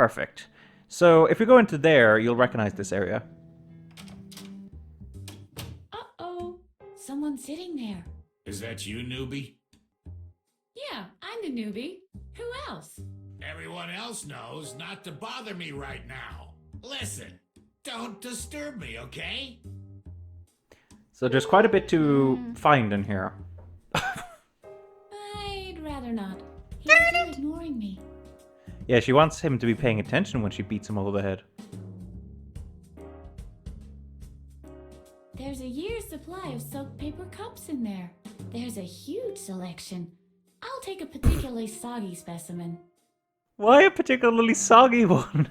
Perfect. So if you go into there, you'll recognize this area. Uh-oh. Someone's sitting there. Is that you, newbie? Yeah, I'm the newbie. Who else? Everyone else knows not to bother me right now. Listen, don't disturb me, okay? So there's quite a bit to find in here. I'd rather not. He's still ignoring me. Yeah, she wants him to be paying attention when she beats him over the head. There's a year's supply of soap paper cups in there. There's a huge selection. I'll take a particularly soggy specimen. Why a particularly soggy one?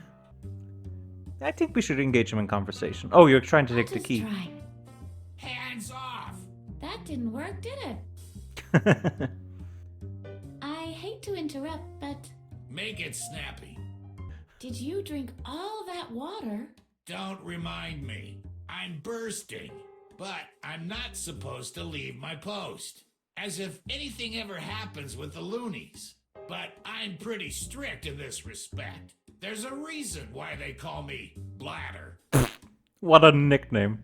I think we should engage him in conversation. Oh, you're trying to take the key. Try. Hands off! That didn't work, did it? I hate to interrupt, but Make it snappy. did you drink all that water? Don't remind me. I'm bursting. But I'm not supposed to leave my post. As if anything ever happens with the loonies. But I'm pretty strict in this respect. There's a reason why they call me Bladder. What a nickname.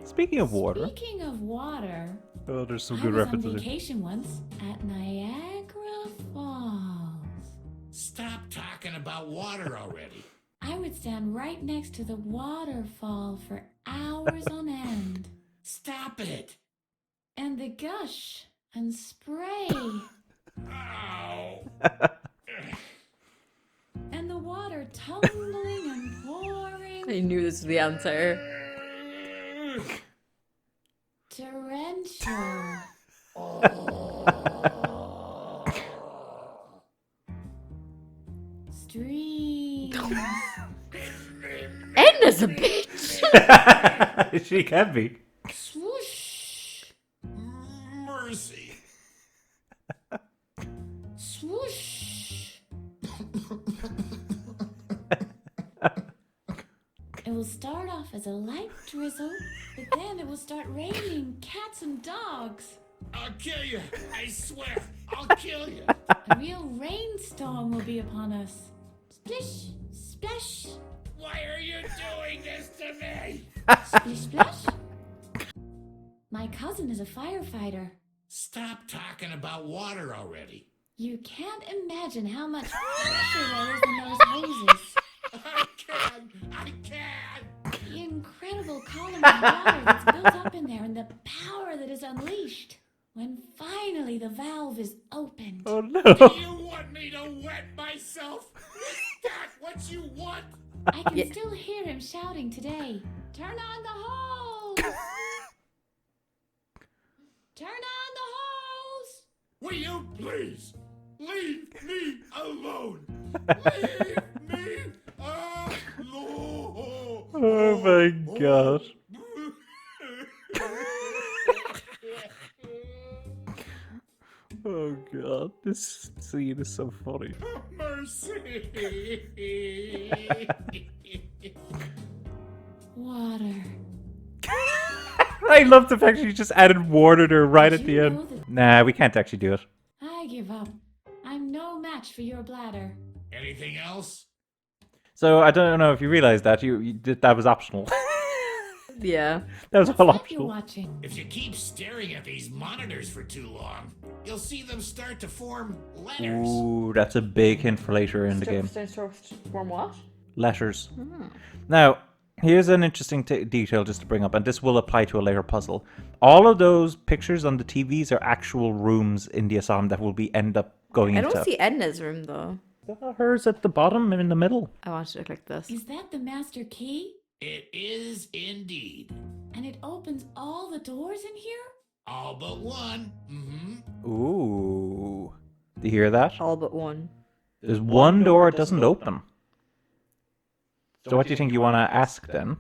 Speaking of water. Speaking of water, Oh, there's some I good was on references. vacation once at Niagara Falls. Stop talking about water already. I would stand right next to the waterfall for hours on end. Stop it. And the gush and spray Ow. and the water tumbling and pouring. I knew this was the answer. Torrential. Streams. Edna's a bitch! She can be. Swoosh. Mercy. Swoosh. It will start off as a light drizzle, but then it will start raining cats and dogs. I'll kill you. I swear. I'll kill you. A real rainstorm will be upon us. Splish, splash, Why are you doing this to me? splish, splash. My cousin is a firefighter. Stop talking about water already. You can't imagine how much pressure there is in those hoses. I can. The incredible column of water that's built up in there and the power that is unleashed when finally the valve is opened. Oh no. Do you want me to wet myself? Is that what you want? I can still hear him shouting today. Turn on the hose! Turn on the hose! Will you please leave me alone? Leave me alone. Oh my god. Oh god, this scene is so funny. Mercy. Water. I love the fact she just added water to her right Did at the you end. know that- Nah, we can't actually do it. I give up. I'm no match for your bladder. Anything else? So I don't know if you realized that that was optional. Yeah. That was all What's that you're optional. watching? If you keep staring at these monitors for too long, you'll see them start to form letters. Ooh, that's a big hint for later in the game. Form what? Letters. Now, here's an interesting detail just to bring up, and this will apply to a later puzzle. All of those pictures on the TVs are actual rooms in the asylum that will be end up going I into. don't see Edna's room though. Hers at the bottom and in the middle. I want you to click this. Is that the master key? It is indeed. And it opens all the doors in here? All but one. Mm-hmm. Ooh. Do you hear that? All but one. There's one door it doesn't open. So what do you think you want to ask then?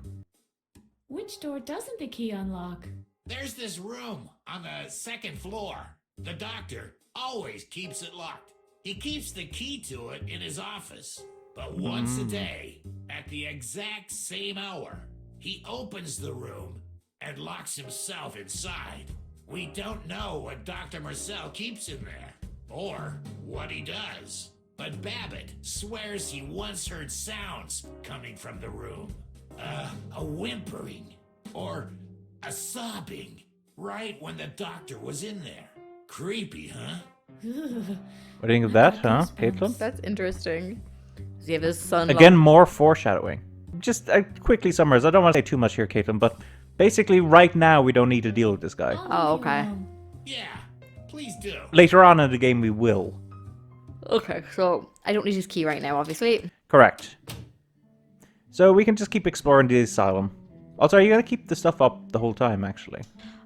Which door doesn't the key unlock? There's this room on the second floor. The doctor always keeps it locked. He keeps the key to it in his office. But once a day, at the exact same hour, he opens the room and locks himself inside. We don't know what Dr. Marcel keeps in there, or what he does. but Babbitt swears he once heard sounds coming from the room. A whimpering or a sobbing right when the doctor was in there. Creepy, huh? What do you think of that, huh, Caitlin? That's interesting. Does he have his son? Again, more foreshadowing. Just quickly summarize. I don't want to say too much here, Caitlin, but basically, right now we don't need to deal with this guy. Oh, okay. Yeah, please do. Later on in the game, we will. Okay, so I don't need his key right now, obviously. Correct. So we can just keep exploring the asylum. Also, are you going to keep the stuff up the whole time, actually?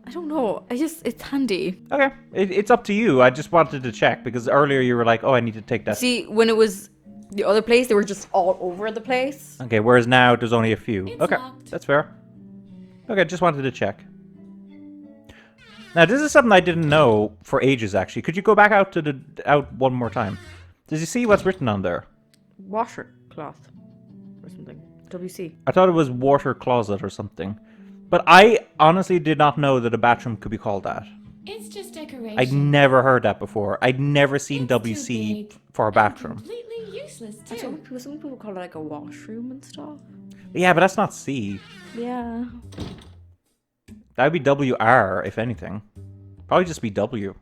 I don't know. It's handy. Okay, it's up to you. I just wanted to check, because earlier you were like, oh, I need to take that. See, when it was the other place, they were just all over the place. Okay, whereas now there's only a few. It's Okay, locked. that's fair. Okay, just wanted to check. Now, this is something I didn't know for ages, actually. Could you go back out to out one more time? Does you see what's written on there? Washer cloth or something. WC. I thought it was water closet or something. But I honestly did not know that a bathroom could be called that. It's just decoration. I'd never heard that before. I'd never seen It's too WC big for a and bathroom. completely useless too. Some people call it like a washroom and stuff. Yeah, but that's not C. Yeah. That would be WR, if anything. Probably just be W.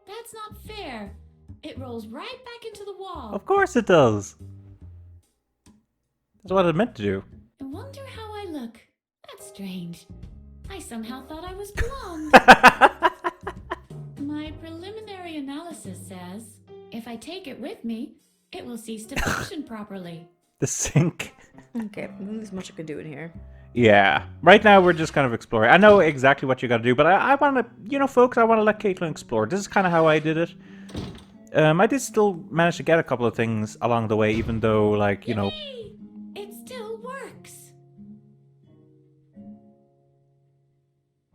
That's not fair. It rolls right back into the wall. Of course it does. That's what it meant to do. I wonder how I look. That's strange. I somehow thought I was blonde. My preliminary analysis says if I take it with me, it will cease to function properly. The sink. Okay, there's much I could do in here. Yeah. Right now we're just kind of exploring. I know exactly what you got to do, but I want to, you know, folks, I want to let Caitlin explore. This is kind of how I did it. I did still manage to get a couple of things along the way, even though, like, you know... Yay! It still works.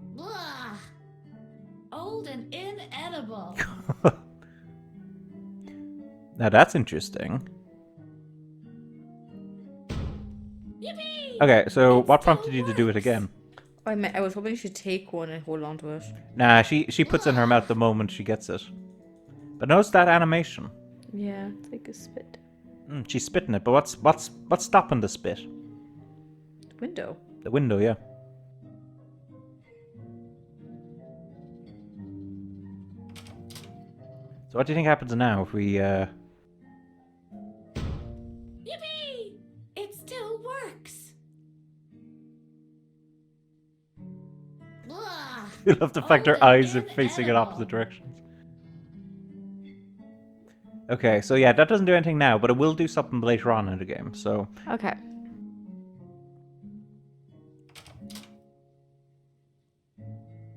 Blah. Old and inedible. Now that's interesting. Yippee! Okay, so It what still prompted you to do it works. again? I was hoping she'd take one and hold on to it. Nah, she puts it in her mouth the moment she gets it. But notice that animation. Yeah, it's like a spit. She's spitting it, but what's stopping the spit? The window. The window, yeah. So what do you think happens now if we Yippee! It still works. Blah. I love the fact her Old and eyes are facing in inedible. opposite directions. Okay, so yeah, that doesn't do anything now, but it will do something later on in the game, so... Okay.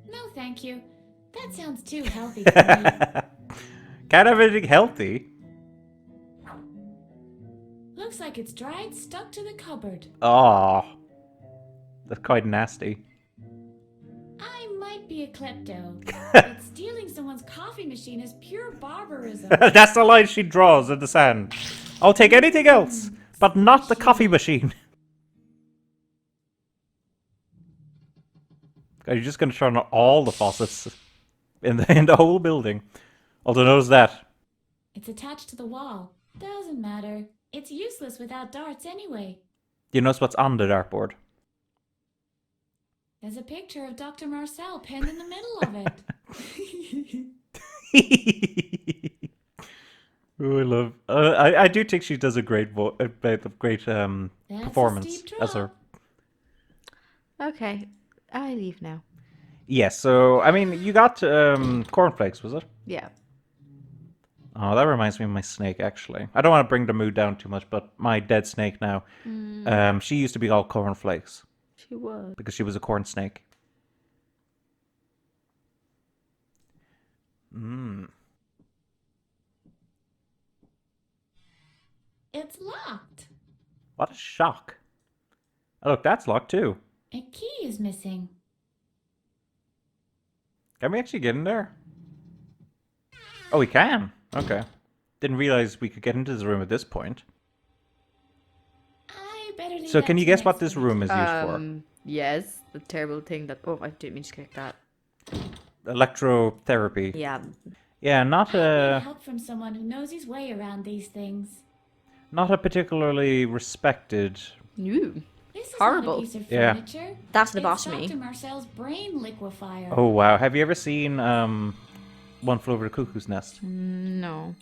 No, thank you. That sounds too healthy for me. Can't have anything healthy. Looks like it's dried, stuck to the cupboard. Oh, that's quite nasty. I might be a klepto, but stealing someone's coffee machine is pure barbarism. That's the line she draws in the sand. I'll take anything else, but not the coffee machine. God, you're just gonna turn on all the faucets in the whole building. Although notice that. It's attached to the wall. Doesn't matter. It's useless without darts anyway. You notice what's on the dartboard? There's a picture of Dr. Marcel pinned in the middle of it. Oh, I love. I do think she does a great That's performance a steep as draw. her. Okay. I leave now. Yes. So I mean, you got cornflakes, was it? Yeah. Oh, that reminds me of my snake. Actually, I don't want to bring the mood down too much, but my dead snake now. She used to be called cornflakes She was. because she was a corn snake. It's locked. What a shock! Oh, look, that's locked too. A key is missing. Can we actually get in there? Oh, we can. Okay. Didn't realize we could get into this room at this point. I better leave So that can you to guess what next this week. room is used for? Yes, the terrible thing that. Oh, I didn't mean to click that. Electrotherapy. Yeah. Yeah, not I need a help from someone who knows his way around these things. not a particularly respected. Ooh. This is Horrible. not a piece of Yeah. furniture. That's an It's lobotomy. Dr. Marcel's brain liquefier. Oh wow, have you ever seen One Flew Over the Cuckoo's Nest? No.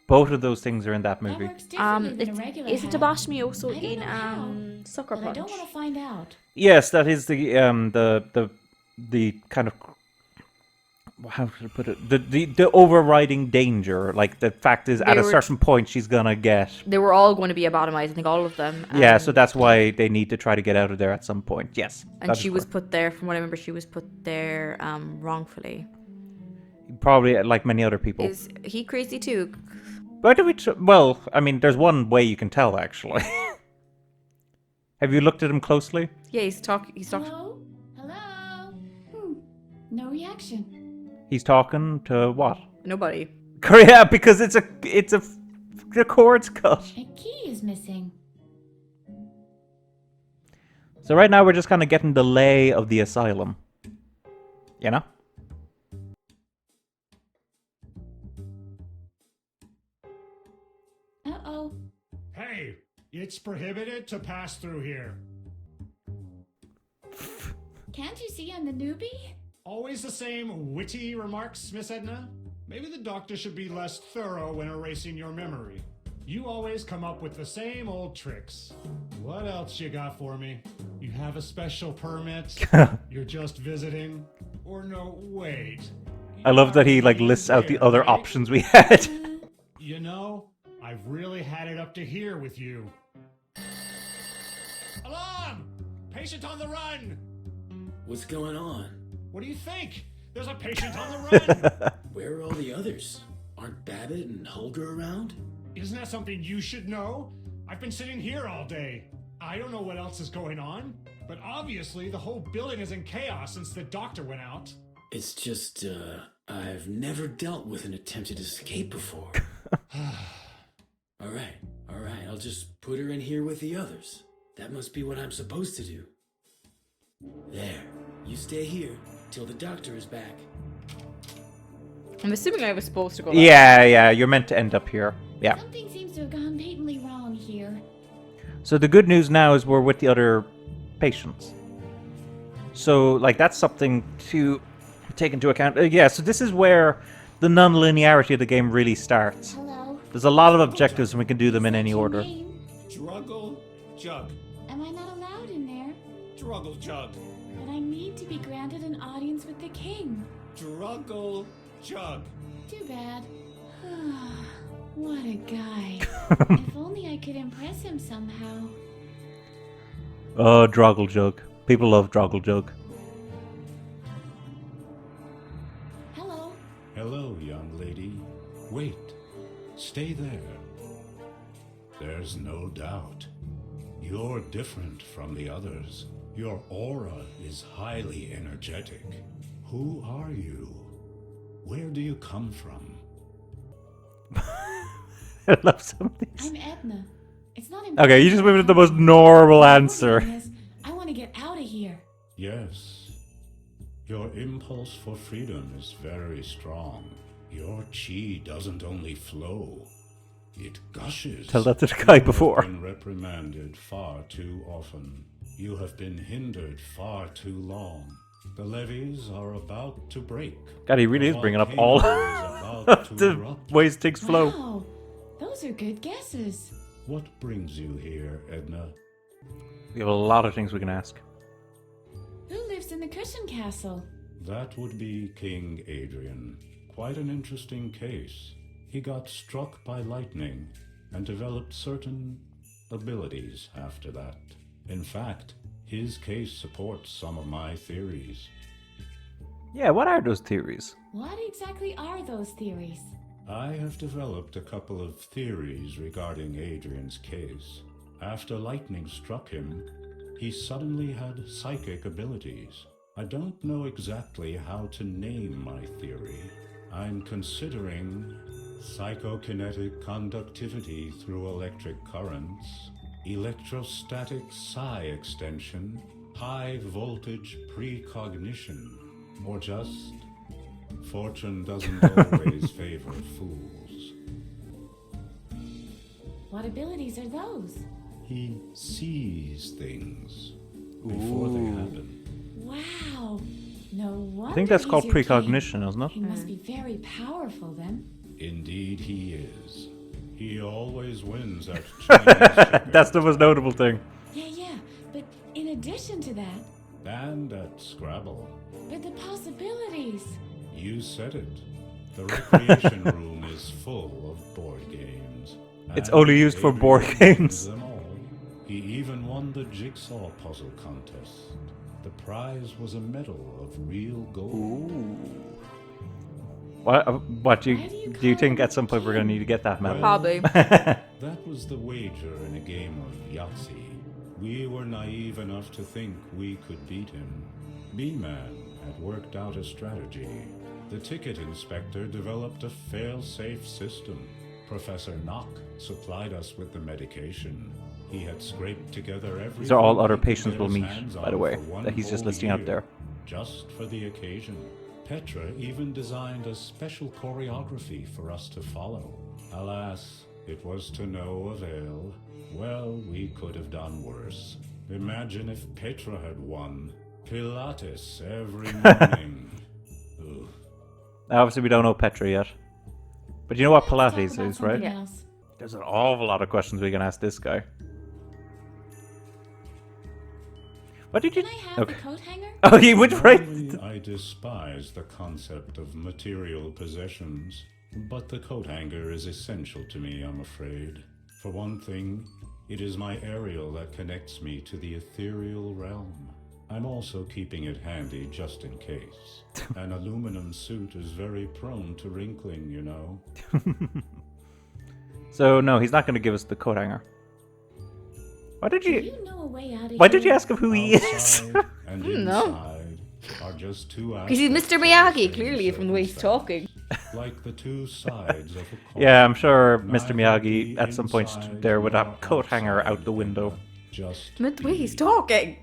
Both of those things are in that That movie. works differently than a regular Isn't hat. lobotomy also I don't in know how, Sucker but I Punch? don't want to find out. Yes, that is the kind of, how should I put it? The overriding danger. Like the fact is, at a certain point, she's gonna get. They were all going to be lobotomized. I think all of them. Yeah, so that's why they need to try to get out of there at some point. Yes. And that she is was correct. put there. From what I remember, she was put there wrongfully. Probably like many other people. Is he crazy too? Why do we? Well, I mean, there's one way you can tell actually. Have you looked at him closely? Yeah, he's talking. Hello? Hello? No reaction. He's talking to what? Nobody. Yeah, because it's a the chord's cut. A key is missing. So right now we're just kind of getting the lay of the asylum. You know? Uh-oh. Hey, it's prohibited to pass through here. Can't you see I'm the newbie? Always the same witty remarks, Miss Edna? Maybe the doctor should be less thorough when erasing your memory. You always come up with the same old tricks. What else you got for me? You have a special permit? You're just visiting? Or no, wait. I love that he like lists out the other options we had. You know, I've really had it up to here with you. Alarm! Patient on the run! What's going on? What do you think? There's a patient on the run! Where are all the others? Aren't Babbitt and Holger around? Isn't that something you should know? I've been sitting here all day. I don't know what else is going on, but obviously the whole building is in chaos since the doctor went out. It's just, I've never dealt with an attempted escape before. Alright, I'll just put her in here with the others. That must be what I'm supposed to do. There, you stay here till the doctor is back. I'm assuming I was supposed to go. Yeah, you're meant to end up here. Yeah. Something seems to have gone patently wrong here. So the good news now is we're with the other patients. So, like, that's something to take into account. Yeah, so this is where the non-linearity of the game really starts. Hello? There's a lot of objectives and we can do them in any Your order. name? Druggle Jug. Am I not allowed in there? Druggle Jug. But I need to be granted an audience with the king. Druggle Jug. Too bad. What a guy. If only I could impress him somehow. Oh, Droggle Jug. People love Droggle Jug. Hello? Hello, young lady. Wait. Stay there. There's no doubt. You're different from the others. Your aura is highly energetic. Who are you? Where do you come from? I love some of these. I'm Edna. It's not Okay, you just went with the most normal answer. I want to get out of here. Yes. Your impulse for freedom is very strong. Your chi doesn't only flow, it gushes. Tell that to the guy You before. have been reprimanded far too often. You have been hindered far too long. The levees are about to break. God, he really The is bringing up volcano all is about to the erupt. ways things flow. Wow, those are good guesses. What brings you here, Edna? We have a lot of things we can ask. Who lives in the cushion castle? That would be King Adrian. Quite an interesting case. He got struck by lightning and developed certain abilities after that. In fact, his case supports some of my theories. Yeah, what are those theories? What exactly are those theories? I have developed a couple of theories regarding Adrian's case. After lightning struck him, he suddenly had psychic abilities. I don't know exactly how to name my theory. I'm considering psychokinetic conductivity through electric currents, electrostatic psi extension, high voltage precognition, or just fortune doesn't always favor fools. What abilities are those? He sees things before they happen. Wow. No wonder I think that's he's called your king. precognition, isn't it? He must be very powerful then. Indeed he is. He always wins at Chinese checkers. That's the most notable thing. Yeah. But in addition to that, And at Scrabble. but the possibilities. You said it. The recreation room is full of board games. It's And only used for board Adrian games. wins them all. He even won the jigsaw puzzle contest. The prize was a medal of real gold. What do Why do you you do? You call think him at some point we're gonna need to get that medal? Probably. That was the wager in a game of Yahtzee. We were naive enough to think we could beat him. B-Man had worked out a strategy. The ticket inspector developed a fail-safe system. Professor Knock supplied us with the medication. He had scraped together everything. These are all other he could patients get we'll his meet, hands by on the way, for one that he's just whole listing out year, there. just for the occasion. Petra even designed a special choreography for us to follow. Alas, it was to no avail. Well, we could have done worse. Imagine if Petra had won. Pilates every morning. Ugh. Obviously, we don't know Petra yet. But you know what Let's talk Pilates about is, right? something else. There's an awful lot of questions we can ask this guy. What did you... Can I have Okay. the coat hanger? Oh, he went right... Normally, I despise the concept of material possessions, but the coat hanger is essential to me, I'm afraid. For one thing, it is my aerial that connects me to the ethereal realm. I'm also keeping it handy just in case. An aluminum suit is very prone to wrinkling, you know. So, no, he's not going to give us the coat hanger. Why did Do you... you know a way out of Why here? did you ask him who he is? Outside and know. inside are just two Because he's aspects Mr. of the Miyagi, same clearly, from the way he's circumstance. talking. Like the two sides of a coin. Yeah, I'm sure Mr. Neither Miyagi the at some point inside stood there with nor a coat hanger out the window. Just But the way he's be. talking.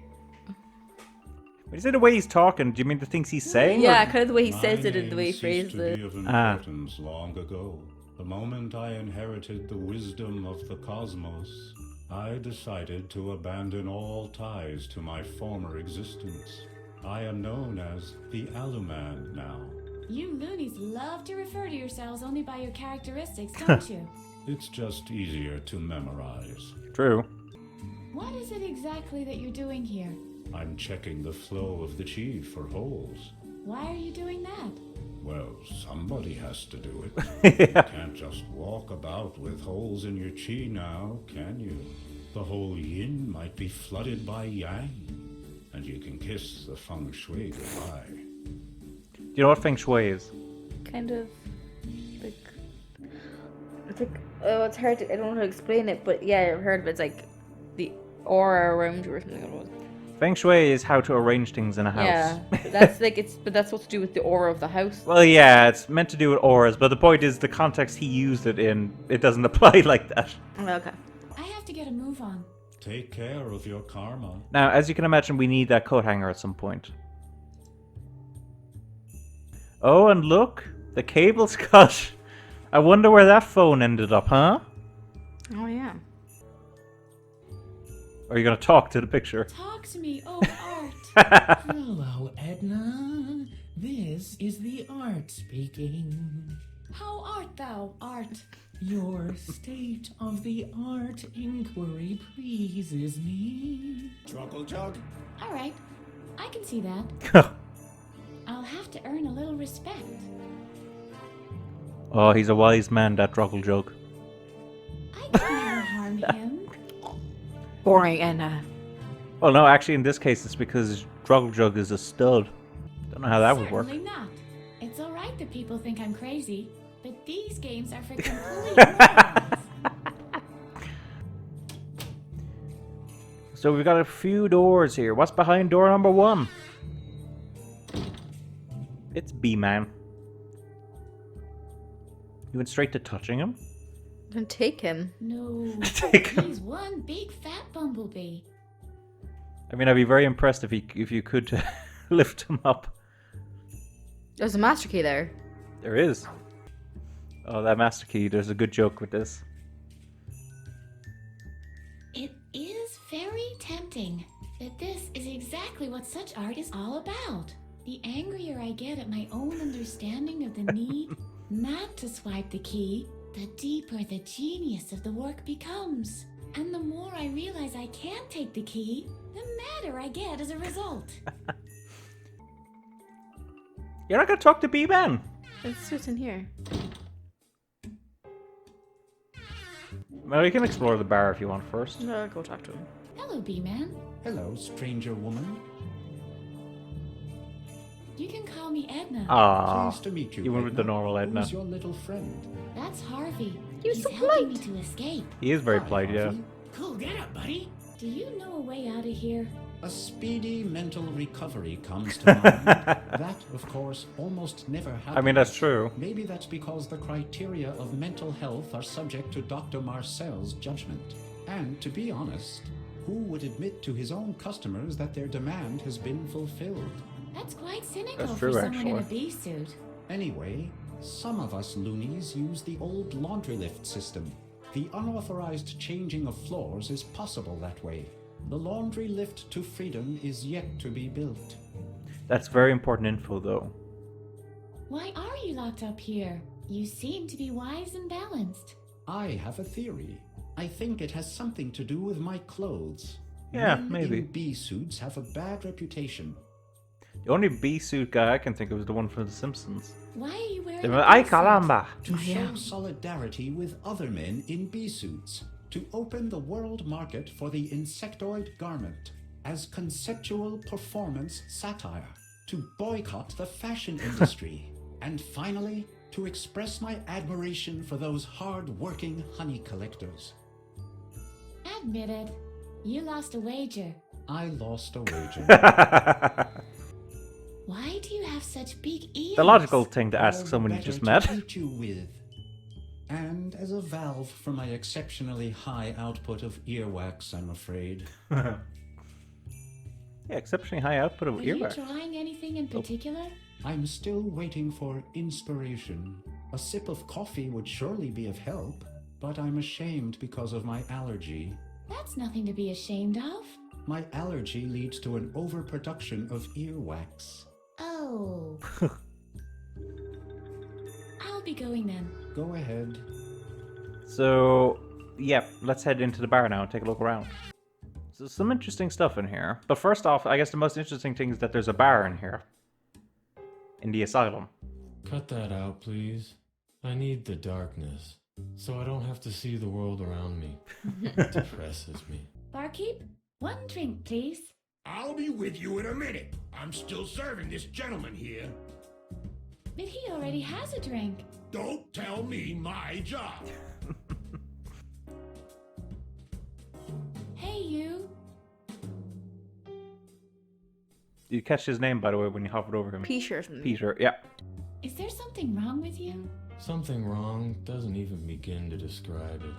When you say the way he's talking, do you mean the things he's saying? Yeah, or- kind of the way he My says it and the way he name phrases ceased to it. be of Ah. importance long ago. The moment I inherited the wisdom of the cosmos, I decided to abandon all ties to my former existence. I am known as the Aluman now. You loonies love to refer to yourselves only by your characteristics, don't you? It's just easier to memorize. True. What is it exactly that you're doing here? I'm checking the flow of the chi for holes. Why are you doing that? Well, somebody has to do it. You can't just walk about with holes in your chi now, can you? The whole yin might be flooded by yang, and you can kiss the feng shui goodbye. Do you know what Feng Shui is? Kind of like it's like it's hard to, I don't know how to explain it, but yeah, I've heard of it. It's like the aura around you or something. I don't know. Feng Shui is how to arrange things in a house. Yeah, but that's like but that's what to do with the aura of the house. Well, yeah, it's meant to do with auras, but the point is the context he used it in, it doesn't apply like that. Okay. I have to get a move on. Take care of your karma. Now, as you can imagine, we need that coat hanger at some point. Oh, and look, the cable's cut. I wonder where that phone ended up, huh? Oh yeah. Or are you going to talk to the picture? Talk to me, oh Art. Hello, Edna. This is the Art speaking. How art thou, Art? Your state of the art inquiry pleases me. Truckle jug. All right, I can see that. I'll have to earn a little respect. Oh, he's a wise man, that Droggle joke. I can never harm him. Boring and Well, no, actually, in this case, it's because Droggle Jug is a stud. Don't know how that would work. Certainly not. It's all right that people think I'm crazy, but these games are for complete morons. So we've got a few doors here. What's behind door number 1? It's B-Man. You went straight to touching him? Then take him. No, Take him. he's one big fat bumblebee. I mean, I'd be very impressed if you could lift him up. There's a master key there. There is. Oh, that master key. There's a good joke with this. It is very tempting that this is exactly what such art is all about. The angrier I get at my own understanding of the need not to swipe the key, the deeper the genius of the work becomes. And the more I realize I can't take the key, the madder I get as a result. You're not gonna talk to B-Man. It's just in here. Well, you can explore the bar if you want first. No, I'll go talk to him. Hello, B-Man. Hello, stranger woman. You can call me Edna. Ah, Pleased to meet you. you went with the normal Edna. Who's your little friend? That's Harvey. He was He's so helping me polite. to escape. He is very Hi, polite, yeah. Harvey. Cool, get up, buddy. Do you know a way out of here? A speedy mental recovery comes to mind. That, of course, almost never happens. I mean, that's true. Maybe that's because the criteria of mental health are subject to Dr. Marcel's judgment. And to be honest, who would admit to his own customers that their demand has been fulfilled? That's quite cynical That's for true, someone in a actually. bee suit. Anyway, some of us loonies use the old laundry lift system. The unauthorized changing of floors is possible that way. The laundry lift to freedom is yet to be built. That's very important info, though. Why are you locked up here? You seem to be wise and balanced. I have a theory. I think it has something to do with my clothes. Yeah, Men maybe. in bee suits have a bad reputation. The only bee suit guy I can think of is the one from The Simpsons. Why are you wearing They a went, Ay bee suit? caramba! To Oh, yeah. show solidarity with other men in bee suits. To open the world market for the insectoid garment. As conceptual performance satire. To boycott the fashion industry. And finally, to express my admiration for those hard-working honey collectors. Admit it. You lost a wager. I lost a wager. Why do you have such big ears? The logical thing to All ask the someone you better just to met. eat you with. And as a valve for my exceptionally high output of earwax, I'm afraid. Yeah, exceptionally high output of Are you earwax. trying anything in particular? I'm still waiting for inspiration. A sip of coffee would surely be of help, but I'm ashamed because of my allergy. That's nothing to be ashamed of. My allergy leads to an overproduction of earwax. Oh. I'll be going then. Go ahead. So, yeah, let's head into the bar now and take a look around. So, some interesting stuff in here. But first off, I guess the most interesting thing is that there's a bar in here. In the asylum. Cut that out, please. I need the darkness, so I don't have to see the world around me. It depresses me. Barkeep, one drink, please. I'll be with you in a minute. I'm still serving this gentleman here. But he already has a drink. Don't tell me my job. Hey, you. You catch his name, by the way, when you hovered over him. Peter or something. Peter, yeah. Is there something wrong with you? Something wrong doesn't even begin to describe it.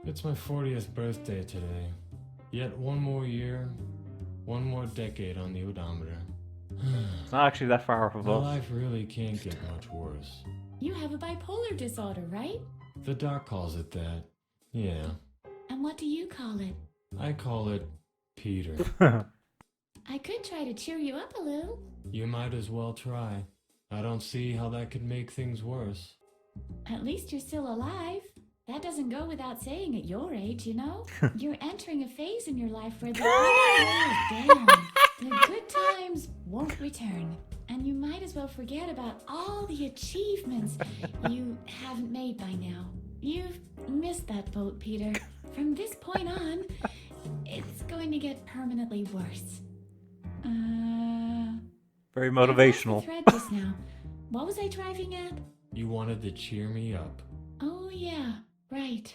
It's my 40th birthday today. Yet one more year, one more decade on the odometer. It's not actually that far off of My us. life really can't get much worse. You have a bipolar disorder, right? The doc calls it that. Yeah, And what do you call it? I call it Peter. I could try to cheer you up a little. You might as well try. I don't see how that could make things worse. At least you're still alive. That doesn't go without saying at your age, you know? You're entering a phase in your life where the is down. The good times won't return. And you might as well forget about all the achievements you haven't made by now. You've missed that boat, Peter. From this point on, it's going to get permanently worse. Very I lost the motivational. thread just now. What was I driving at? You wanted to cheer me up. Oh, yeah, right.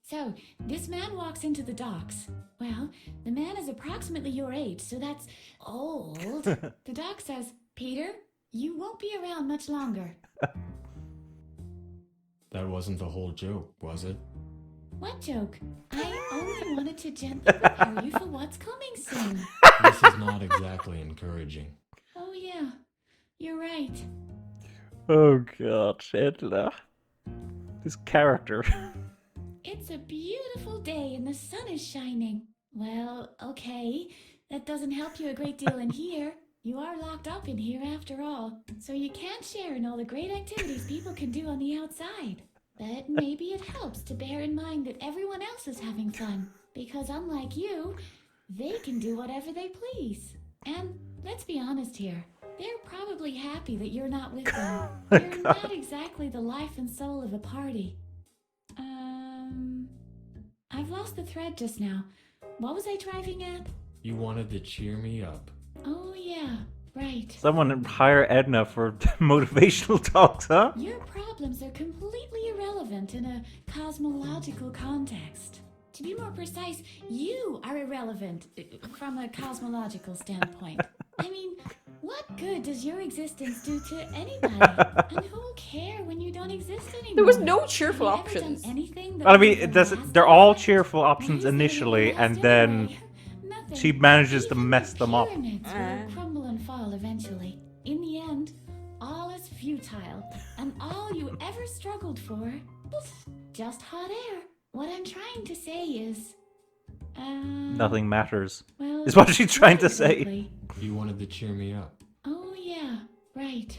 So, this man walks into the docks. Well, the man is approximately your age, so that's old. The doc says, Peter, you won't be around much longer. That wasn't the whole joke, was it? What joke? I only wanted to gently prepare you for what's coming soon. This is not exactly encouraging. Oh yeah, you're right. Oh god, Edna. This character. It's a beautiful day and the sun is shining. Well, okay, that doesn't help you a great deal in here. You are locked up in here after all, so you can't share in all the great activities people can do on the outside. But maybe it helps to bear in mind that everyone else is having fun, because unlike you, they can do whatever they please. And let's be honest here, they're probably happy that you're not with them. You're not exactly the life and soul of a party. I've lost the thread just now. What was I driving at? You wanted to cheer me up. Oh yeah, right. Someone hire Edna for motivational talks, huh? Your problems are completely irrelevant in a cosmological context. To be more precise, you are irrelevant from a cosmological standpoint. I mean, what good does your existence do to anybody? And who'll care when you don't exist anymore? There was no cheerful Have you ever options. done anything that Well, I mean, was that's, the last they're of all it? cheerful Why options is there initially, the and last then anyway? Nothing. she manages to Even mess the them up. pyramids will crumble and fall eventually. In the end, all is futile, and all you ever struggled for, poof, just hot air. What I'm trying to say is, Nothing matters. well, Is what she's trying to not say. exactly. You wanted to cheer me up. Oh yeah, right.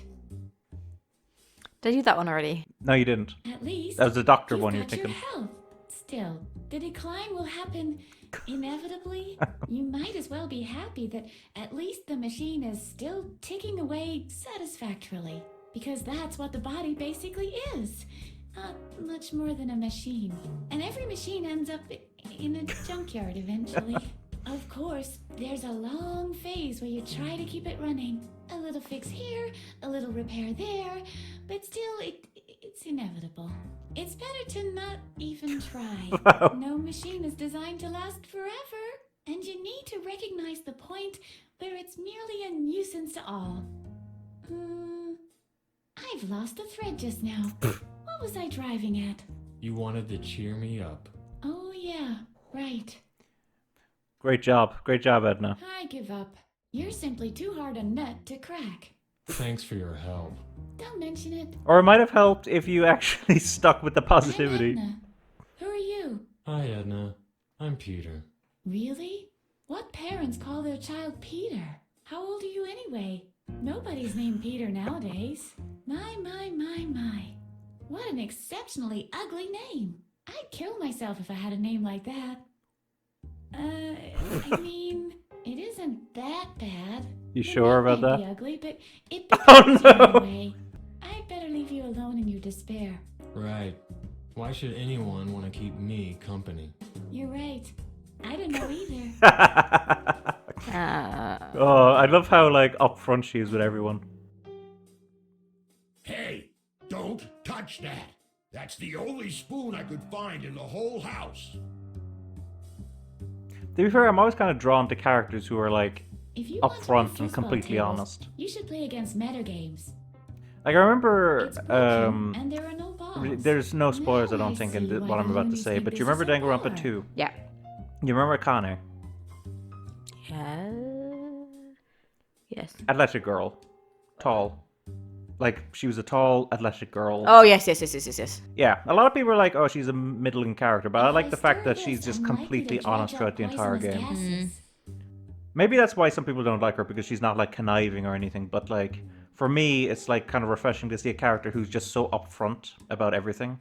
Did I do that one already? No, you didn't. At least That was the doctor you've one you're got your thinking. health. Still, the decline will happen inevitably. You might as well be happy that at least the machine is still ticking away satisfactorily, because that's what the body basically is. Not much more than a machine. And every machine ends up in a junkyard eventually. Of course, there's a long phase where you try to keep it running. A little fix here, a little repair there, but still, it's inevitable. It's better to not even try. No machine is designed to last forever, and you need to recognize the point where it's merely a nuisance to all. I've lost the thread just now. What was I driving at? You wanted to cheer me up. Oh yeah, right. Great job, Edna. I give up. You're simply too hard a nut to crack. Thanks for your help. Don't mention it. Or it might have helped if you actually stuck with the I'm positivity. Edna. Who are you? Hi, Edna. I'm Peter. Really? What parents call their child Peter? How old are you anyway? Nobody's named Peter nowadays. My. What an exceptionally ugly name. I'd kill myself if I had a name like that. I mean, it isn't that bad. You The sure name about may that? be ugly, but it Oh, becomes no. you anyway. I'd better leave you alone in your despair. Right. Why should anyone want to keep me company? You're right. I don't know either. Oh, I love how like upfront she is with everyone. Hey, don't touch that. That's the only spoon I could find in the whole house. To be fair, I'm always kind of drawn to characters who are like If you want to upfront play and foosball completely tables, honest. You should play against meta games. Like I remember, It's broken, and there are no balls. there's no spoilers I Now don't think see in why what I'm the about to loonies say. think But this you remember is a Danganronpa bar. 2? Yeah. You remember Connor, Yeah. Yes. athletic girl, tall. Like she was a tall, athletic girl. Oh yes. Yeah, a lot of people are like, "Oh, she's a middling character," but I like the fact that Stir she's this, just I'm likely completely to dredge honest up throughout the entire poisonous game. gases. Maybe that's why some people don't like her because she's not like conniving or anything. But like for me, it's like kind of refreshing to see a character who's just so upfront about everything.